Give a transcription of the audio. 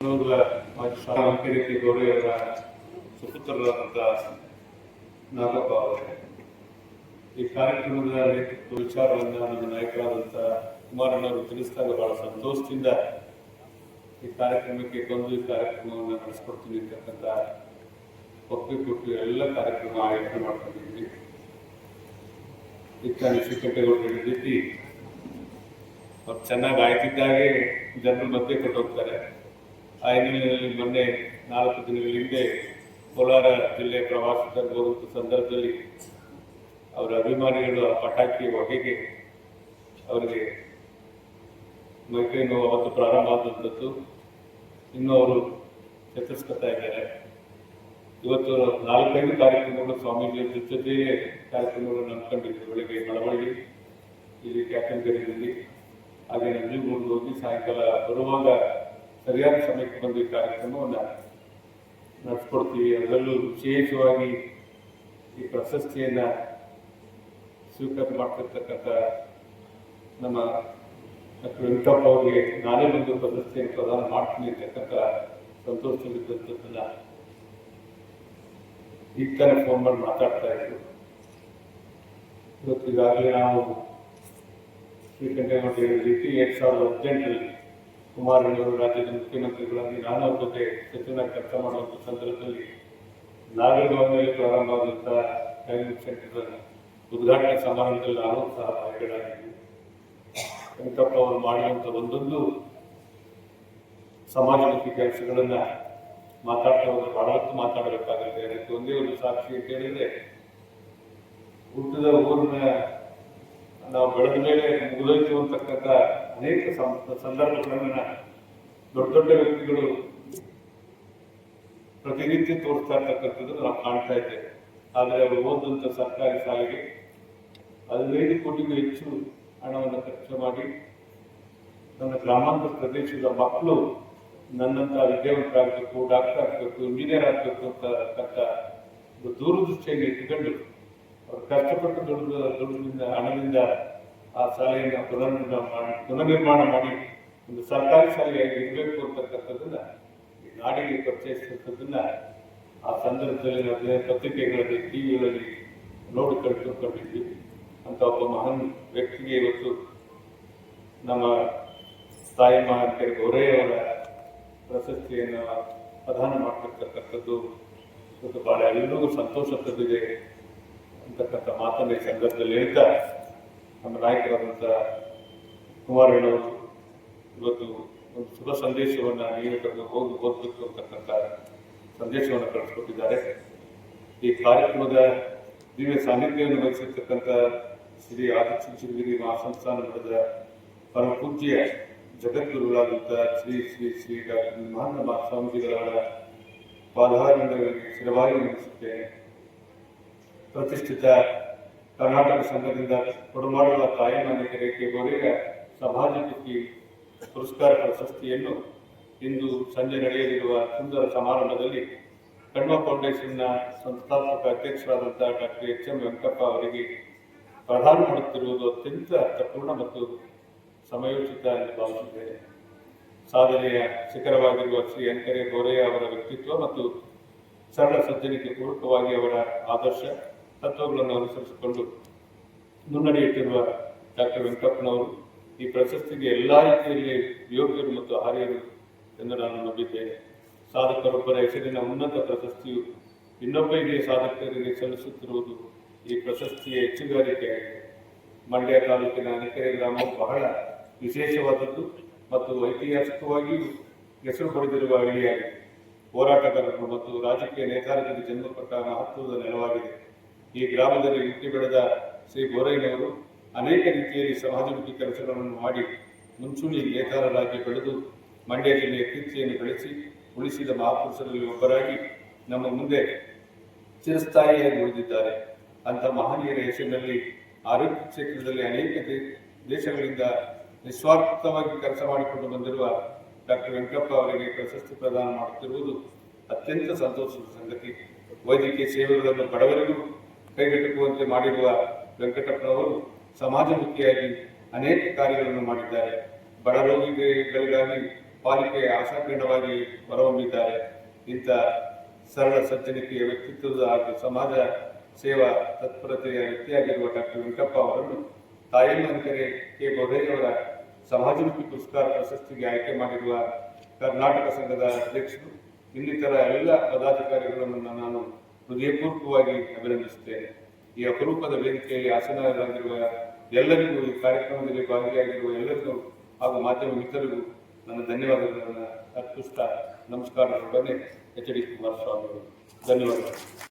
ಮಾಜಿ ಗೌರಿಯವರ ಸುಪುತ್ರರಾದಂಥ ನಾಗಪ್ಪ ಅವರೇ, ಈ ಕಾರ್ಯಕ್ರಮದ ನೇತೃತ್ವ ವಿಚಾರವನ್ನು ನಮ್ಮ ನಾಯಕರಾದಂಥ ಕುಮಾರಣ್ಣವರು ತಿಳಿಸಿದಾಗ ಬಹಳ ಸಂತೋಷದಿಂದ ಈ ಕಾರ್ಯಕ್ರಮಕ್ಕೆ ಬಂದು ಈ ಕಾರ್ಯಕ್ರಮವನ್ನು ನಡೆಸ್ಕೊಡ್ತೀನಿ ಅಂತಕ್ಕಂಥ ಒಪ್ಪಿಗೆ ಕೊಟ್ಟು ಎಲ್ಲ ಕಾರ್ಯಕ್ರಮ ಆಯೋಜನೆ ಮಾಡ್ಕೊಂಡಿದ್ವಿ. ಇತ್ತಾನೆ ಶ್ರೀಕಂಠೇಗೌಡರು ಹೇಳಿದ ರೀತಿ ಅವ್ರು ಚೆನ್ನಾಗಿ ಆಯ್ತಿದ್ದಾಗೆ ಜನರ ಮಧ್ಯೆ ಕೊಟ್ಟು ಹೋಗ್ತಾರೆ. ಆ ಹಿನ್ನೆಲೆಯಲ್ಲಿ ಮೊನ್ನೆ 4 ದಿನಗಳ ಹಿಂದೆ ಕೋಲಾರ ಜಿಲ್ಲೆ ಪ್ರವಾಸದಲ್ಲಿ ಹೋಗುವ ಸಂದರ್ಭದಲ್ಲಿ ಅವರ ಅಭಿಮಾನಿಗಳು ಪಟಾಕಿ ಹೊಗೆಗೆ ಅವರಿಗೆ ಮೈಕೈ ನೋವು ಅವತ್ತು ಪ್ರಾರಂಭ ಆದಂಥದ್ದು. ಇನ್ನೂ ಅವರು ಚತುರ್ಸ್ಕೊತಾ ಇದ್ದಾರೆ. ಇವತ್ತು 4-5 ಕಾರ್ಯಕ್ರಮಗಳು ಸ್ವಾಮೀಜಿಯ ಜೊತೆಯೇ ಕಾರ್ಯಕ್ರಮಗಳನ್ನು ನಂಬ್ಕೊಂಡಿದ್ರು. ಬೆಳಗ್ಗೆ ಮಳವಳ್ಳಿ, ಇಲ್ಲಿ ಕ್ಯಾಟನ್ಗರಿಯಲ್ಲಿ, ಹಾಗೆ ನಂಜನಗೂಡಿಗೆ ಹೋಗಿ ಸಾಯಂಕಾಲ ಬರುವಾಗ ಸರಿಯಾದ ಸಮಯಕ್ಕೆ ಬಂದು ಈ ಕಾರ್ಯಕ್ರಮವನ್ನು ನಡೆಸ್ಕೊಡ್ತೀವಿ. ಅದರಲ್ಲೂ ವಿಶೇಷವಾಗಿ ಈ ಪ್ರಶಸ್ತಿಯನ್ನು ಸ್ವೀಕಾರ ಮಾಡ್ತಿರ್ತಕ್ಕಂಥ ನಮ್ಮ ಡಾಕ್ಟರ್ ವೆಂಕಟಪ್ಪ ಅವರಿಗೆ ನಾನೇ ಒಂದು ಪ್ರಶಸ್ತಿಯನ್ನು ಪ್ರದಾನ ಮಾಡ್ತೀನಿ ಅಂತಕ್ಕಂಥ ಸಂತೋಷದಲ್ಲಿದ್ದಂಥದ್ದನ್ನು ಈಗ ತಾನೇ ಫೋನ್ ಮಾಡಿ ಮಾತಾಡ್ತಾ ಇದ್ರು. ಇವತ್ತು ಈಗಾಗಲೇ ನಾವು ಶ್ರೀಕಂಠೇಗೌಡರು ಹೇಳಿದ ರೀತಿ 2018ರಲ್ಲಿ ಕುಮಾರಣ್ಣವರು ರಾಜ್ಯದ ಮುಖ್ಯಮಂತ್ರಿಗಳಾಗಿ ನಾನು ಅವ್ರ ಜೊತೆ ಸಚಿವನಾಗಿ ಕೆಲಸ ಮಾಡುವಂಥ ಸಂದರ್ಭದಲ್ಲಿ ನಾಗರಿಕವಾಗಿ ಪ್ರಾರಂಭ ಆದಂಥ ಡಯಾಗ್ನೋಸ್ಟಿಕ್ ಸೆಂಟರ್ ಉದ್ಘಾಟನಾ ಸಮಾರಂಭದಲ್ಲಿ ನಾನು ಸಹ ಭಾಗಿಗಳಾಗಿದ್ದೆ. ವೆಂಕಟಪ್ಪ ಅವರು ಮಾಡುವಂಥ ಒಂದೊಂದು ಸಮಾಜಮುಖಿ ಕೆಲಸಗಳನ್ನು ಮಾತಾಡ್ತಾ ಹೋದ್ರೆ ಬಹಳ ಹೊತ್ತು ಮಾತಾಡಬೇಕಾಗುತ್ತೆ. ಅದಕ್ಕೆ ಒಂದೇ ಒಂದು ಸಾಕ್ಷಿ ಅಂತ ಹೇಳಿದ್ರೆ, ಹುಟ್ಟಿದ ಊರಿನ ನಾವು ಬೆಳೆದ ಮೇಲೆ ಮುಗಿದೋಯ್ತು ಅಂತಕ್ಕಂಥ ಅನೇಕ ಸಂದರ್ಭಗಳನ್ನು ದೊಡ್ಡ ದೊಡ್ಡ ವ್ಯಕ್ತಿಗಳು ಪ್ರತಿನಿತ್ಯ ತೋರಿಸ್ತಾ ಇರ್ತಕ್ಕಂಥದ್ದು ನಾವು ಕಾಣ್ತಾ ಇದ್ದೇವೆ. ಆದರೆ ಅವರು ಓದಂಥ ಸರ್ಕಾರಿ ಶಾಲೆಗೆ 15 ಕೋಟಿಗೂ ಹೆಚ್ಚು ಹಣವನ್ನು ಖರ್ಚು ಮಾಡಿ ನನ್ನ ಗ್ರಾಮಾಂತರ ಪ್ರದೇಶದ ಮಕ್ಕಳು ನನ್ನಂಥ ವಿದ್ಯಾವಂತರಾಗಬೇಕು, ಡಾಕ್ಟರ್ ಆಗಬೇಕು, ಇಂಜಿನಿಯರ್ ಆಗಬೇಕು ಅಂತಕ್ಕಂಥ ದೂರದೃಷ್ಟಿಯನ್ನು ಇಟ್ಟುಕೊಂಡು ಅವರು ಕಷ್ಟಪಟ್ಟು ದುಡ್ಡಿನಿಂದ ಹಣದಿಂದ ಆ ಶಾಲೆಯನ್ನು ಪುನರ್ನಿರ್ಮಾಣ ಮಾಡಿ ಒಂದು ಸರ್ಕಾರಿ ಶಾಲೆಯಾಗಿ ಇರಬೇಕು ಅಂತಕ್ಕಂಥದ್ದನ್ನ ಈ ನಾಡಿಗೆ ಪರಿಚಯಿಸ್ತಕ್ಕಂಥದ್ದನ್ನ ಆ ಸಂದರ್ಭದಲ್ಲಿ ನಾವು ಪತ್ರಿಕೆಗಳಲ್ಲಿ, ಟಿವಿಗಳಲ್ಲಿ ನೋಡಿ ಕಳ್ಕೊಂಡಿದ್ವಿ. ಅಂತ ಒಬ್ಬ ಮಹಾನ್ ವ್ಯಕ್ತಿಗೆ ಇವತ್ತು ನಮ್ಮ ತಾಯಿ ಮಹಾಂತರ ಗೌರಯ್ಯವರ ಪ್ರಶಸ್ತಿಯನ್ನು ಪ್ರದಾನ ಮಾಡ್ತಿರ್ತಕ್ಕಂಥದ್ದು ಇವತ್ತು ಬಹಳ ಎಲ್ಲರಿಗೂ ಸಂತೋಷ ತಂದಿದೆ ಅಂತಕ್ಕಂಥ ಮಾತನ್ನು ಈ ಸಂದರ್ಭದಲ್ಲಿ ಹೇಳ್ತಾ, ನಮ್ಮ ನಾಯಕರಾದಂಥ ಕುಮಾರಣ್ಣವರು ಇವತ್ತು ಒಂದು ಶುಭ ಸಂದೇಶವನ್ನು ನೀಡಬೇಕು, ಹೋಗಿ ಓದಬೇಕು ಅಂತಕ್ಕಂಥ ಸಂದೇಶವನ್ನು ಕಳಿಸ್ಕೊಟ್ಟಿದ್ದಾರೆ. ಈ ಕಾರ್ಯಕ್ರಮದ ದಿವ್ಯ ಸಾನ್ನಿಧ್ಯವನ್ನು ವಹಿಸಿರ್ತಕ್ಕಂಥ ಶ್ರೀ ಆದಿಚುಂಚನಗಿರಿ ಮಹಾಸಂಸ್ಥಾನ ಮಠದ ಪರಮ ಪೂಜ್ಯ ಜಗದ್ಗುರುಗಳಾದಂಥ ಶ್ರೀ ಶ್ರೀ ಶ್ರೀ ಡಾಕ್ಟರ್ ಮಹಾತ್ಮ ಸ್ವಾಮೀಜಿಗಳವರ ಪಾದಾರವಿಂದಗಳಿಗೆ ಶಿರವಾಗಿ ನಡೆಸುತ್ತೇನೆ. ಪ್ರತಿಷ್ಠಿತ ಕರ್ನಾಟಕ ಸಂಘದಿಂದ ಕೊಡಮಾಡುವ ತಾಯಿಮಾನಿಗೆ ಗೋರೆಯ ಸಮಾಜಮುಖಿ ಪುರಸ್ಕಾರ ಪ್ರಶಸ್ತಿಯನ್ನು ಇಂದು ಸಂಜೆ ನಡೆಯಲಿರುವ ಸುಂದರ ಸಮಾರಂಭದಲ್ಲಿ ಕಣ್ವ ಫೌಂಡೇಶನ್ನ ಸಂಸ್ಥಾಪಕ ಅಧ್ಯಕ್ಷರಾದಂಥ ಡಾಕ್ಟರ್ ಎಚ್.ಎಂ. ವೆಂಕಟಪ್ಪ ಅವರಿಗೆ ಪ್ರದಾನ ಮಾಡುತ್ತಿರುವುದು ಅತ್ಯಂತ ಅರ್ಥಪೂರ್ಣ ಮತ್ತು ಸಮಯೋಚಿತ ಎಂದು ಭಾವಿಸಿದ್ದೇನೆ. ಸಾಧನೆಯ ಶಿಖರವಾಗಿರುವ ಶ್ರೀ ಅಂಕರೆ ಗೋರೆಯ ಅವರ ವ್ಯಕ್ತಿತ್ವ ಮತ್ತು ಸರಳ ಸಜ್ಜನಿಕೆ ಪೂರಕವಾಗಿ ಅವರ ಆದರ್ಶ ತತ್ವಗಳನ್ನು ಅನುಸರಿಸಿಕೊಂಡು ಮುನ್ನಡೆಯುತ್ತಿರುವ ಡಾಕ್ಟರ್ ವೆಂಕಟಪ್ಪನವರು ಈ ಪ್ರಶಸ್ತಿಗೆ ಎಲ್ಲ ರೀತಿಯಲ್ಲಿ ಯೋಗ್ಯರು ಮತ್ತು ಆರ್ಯರು ಎಂದು ನಾನು ನಂಬಿದ್ದೇನೆ. ಸಾಧಕರೊಬ್ಬರ ಹೆಸರಿನ ಉನ್ನತ ಪ್ರಶಸ್ತಿಯು ಇನ್ನೊಬ್ಬ ಹಿರಿಯ ಸಾಧಕರಿಗೆ ಸಲ್ಲಿಸುತ್ತಿರುವುದು ಈ ಪ್ರಶಸ್ತಿಯ ಹೆಚ್ಚುಗಾರಿಕೆಯಾಗಿದೆ. ಮಂಡ್ಯ ತಾಲೂಕಿನ ಅನೆಕೆರೆ ಗ್ರಾಮವು ಬಹಳ ವಿಶೇಷವಾದದ್ದು ಮತ್ತು ಐತಿಹಾಸಿಕವಾಗಿಯೂ ಹೆಸರು ಪಡೆದಿರುವ ಹಳ್ಳಿಯಾಗಿದೆ. ಹೋರಾಟಗಾರರು ಮತ್ತು ರಾಜಕೀಯ ನೇತಾರರಿಗೆ ಜನ್ಮಪಟ್ಟ ಮಹತ್ವದ ನೆಲವಾಗಿದೆ. ಈ ಗ್ರಾಮದಲ್ಲಿ ಹುಟ್ಟಿ ಬೆಳೆದ ಶ್ರೀ ಗೋರಯ್ಯನವರು ಅನೇಕ ರೀತಿಯಲ್ಲಿ ಸಮಾಜಮುಖಿ ಕೆಲಸಗಳನ್ನು ಮಾಡಿ ಮುಂಚೂಣಿ ನೇತಾರರಾಗಿ ಬೆಳೆದು ಮಂಡ್ಯ ಜಿಲ್ಲೆಯ ಕೀರ್ತಿಯನ್ನು ಬೆಳೆಸಿ ಉಳಿಸಿದ ಮಹಾಪುರುಷರಲ್ಲಿ ಒಬ್ಬರಾಗಿ ನಮ್ಮ ಮುಂದೆ ಚಿರಸ್ಥಾಯಿಯಾಗಿ ಉಳಿದಿದ್ದಾರೆ. ಅಂಥ ಮಹನೀಯರ ಹೆಸರಿನಲ್ಲಿ ಆರೋಗ್ಯ ಕ್ಷೇತ್ರದಲ್ಲಿ ಅನೇಕ ದೇಶಗಳಿಂದ ನಿಸ್ವಾರ್ಥವಾಗಿ ಕೆಲಸ ಮಾಡಿಕೊಂಡು ಬಂದಿರುವ ಡಾಕ್ಟರ್ ವೆಂಕಟಪ್ಪ ಅವರಿಗೆ ಪ್ರಶಸ್ತಿ ಪ್ರದಾನ ಮಾಡುತ್ತಿರುವುದು ಅತ್ಯಂತ ಸಂತೋಷದ ಸಂಗತಿ. ವೈದ್ಯಕೀಯ ಸೇವೆಗಳನ್ನು ಬಡವರಿಗೂ ಕೈಗೆಟುಕುವಂತೆ ಮಾಡಿರುವ ವೆಂಕಟಪ್ಪನವರು ಸಮಾಜಮುಖಿಯಾಗಿ ಅನೇಕ ಕಾರ್ಯಗಳನ್ನು ಮಾಡಿದ್ದಾರೆ. ಬಡ ರೋಗಿಗಳಿಗಾಗಿ ಪಾಲಿಕೆಯ ಆಶಾಕಿರಣವಾಗಿ ಹೊರಹೊಮ್ಮಿದ್ದಾರೆ. ಇಂಥ ಸರಳ ಸಜ್ಜನಿಕೆಯ ವ್ಯಕ್ತಿತ್ವದ ಹಾಗೂ ಸಮಾಜ ಸೇವಾ ತತ್ಪರತೆಯ ವ್ಯಕ್ತಿಯಾಗಿರುವ ಡಾಕ್ಟರ್ ವೆಂಕಪ್ಪ ಅವರನ್ನು ತಾಯಮ್ಮನಕೆರೆ ಕೆ ಬೋಧಯ್ಯವರ ಸಮಾಜಮುಖಿ ಪುರಸ್ಕಾರ ಪ್ರಶಸ್ತಿಗೆ ಆಯ್ಕೆ ಮಾಡಿರುವ ಕರ್ನಾಟಕ ಸಂಘದ ಅಧ್ಯಕ್ಷರು ಇನ್ನಿತರ ಎಲ್ಲ ಪದಾಧಿಕಾರಿಗಳನ್ನು ನಾನು ಹೃದಯಪೂರ್ವಕವಾಗಿ ಅಭಿನಂದಿಸುತ್ತೇನೆ. ಈ ಅಪರೂಪದ ವೇದಿಕೆಯಲ್ಲಿ ಆಸನರಾಗಿರುವ ಎಲ್ಲರಿಗೂ, ಈ ಕಾರ್ಯಕ್ರಮದಲ್ಲಿ ಭಾಗಿಯಾಗಿರುವ ಎಲ್ಲರಿಗೂ ಹಾಗೂ ಮಾಧ್ಯಮ ಮಿತ್ರರಿಗೂ ನನ್ನ ಧನ್ಯವಾದಗಳನ್ನು ಅರ್ಪಿಸುತ್ತಾ ನಮಸ್ಕಾರಗಳೊಡನೆ ಎಚ್ ಡಿ ಕುಮಾರಸ್ವಾಮಿ ಅವರು. ಧನ್ಯವಾದಗಳು.